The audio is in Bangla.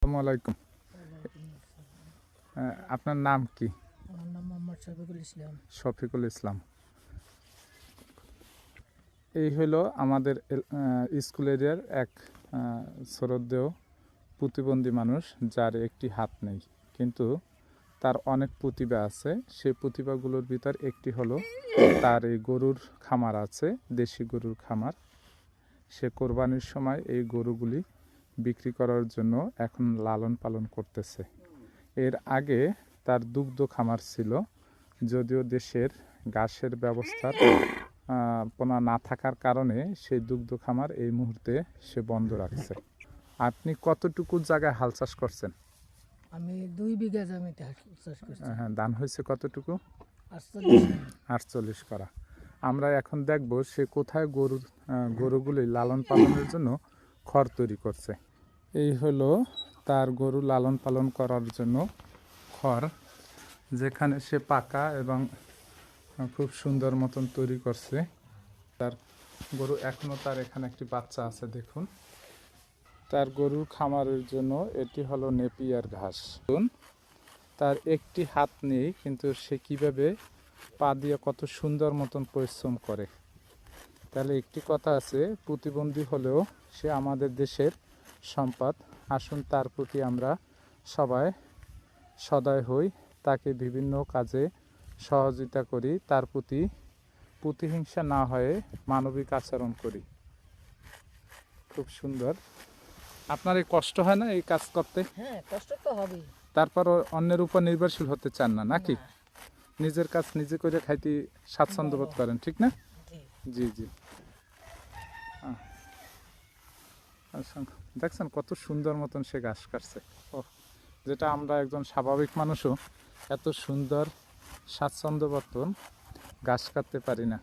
আসসালামু আলাইকুম। আপনার নাম কি? আমার নাম মোহাম্মদ শফিকুল ইসলাম। শফিকুল ইসলাম। এই হলো আমাদের স্কুল এরিয়ার এক শ্রদ্ধেয় প্রতিবন্ধী মানুষ, যার একটি হাত নেই, কিন্তু তার অনেক প্রতিভা আছে। সেই প্রতিভাগুলোর ভিতর একটি হলো তার এই গরুর খামার আছে, দেশি গরুর খামার। সে কোরবানির সময় এই গরুগুলি বিক্রি করার জন্য এখন লালন পালন করতেছে। এর আগে তার দুগ্ধ খামার ছিল, যদিও দেশের ঘাসের ব্যবস্থার না থাকার কারণে সেই দুগ্ধ খামার এই মুহূর্তে সে বন্ধ রাখছে। আপনি কতটুকু জায়গায় হাল চাষ করছেন? আমি 2 বিঘা জমিতে চাষ করছি। হ্যাঁ, ধান হয়েছে কতটুকু? 48 করা। আমরা এখন দেখব সে কোথায় গরুগুলি লালন পালনের জন্য খড় তৈরি করছে। এই হলো তার গরু লালন পালন করার জন্য খড়, যেখানে সে পাকা এবং খুব সুন্দর মতন তৈরি করছে। তার গরু এখনও, তার এখানে একটি বাচ্চা আছে, দেখুন। তার গরুর খামারের জন্য এটি হলো নেপিয়ার ঘাস। তার একটি হাত নেই, কিন্তু সে কিভাবে পা দিয়ে কত সুন্দর মতন পরিশ্রম করে। তাহলে একটি কথা আছে, প্রতিবন্ধী হলেও সে আমাদের দেশের সম্পদ। আসুন তার প্রতি আমরা সবাই সদয় হই, তাকে বিভিন্ন কাজে সহযোগিতা করি, তার প্রতি প্রতিহিংসা না হয়ে মানবিক আচরণ করি। খুব সুন্দর। আপনার এই কষ্ট হয় না এই কাজ করতে? হ্যাঁ, কষ্ট তো হবেই। তারপরও অন্যের উপর নির্ভরশীল হতে চান না, নাকি? নিজের কাজ নিজে করে খাইতে স্বাচ্ছন্দ্য বোধ করেন, ঠিক না? জি জি। দেখছেন কত সুন্দর মতন সে ঘাস কাটছে। ও, যেটা আমরা একজন স্বাভাবিক মানুষও এত সুন্দর স্বাচ্ছন্দ্য মতন ঘাস কাটতে পারি না।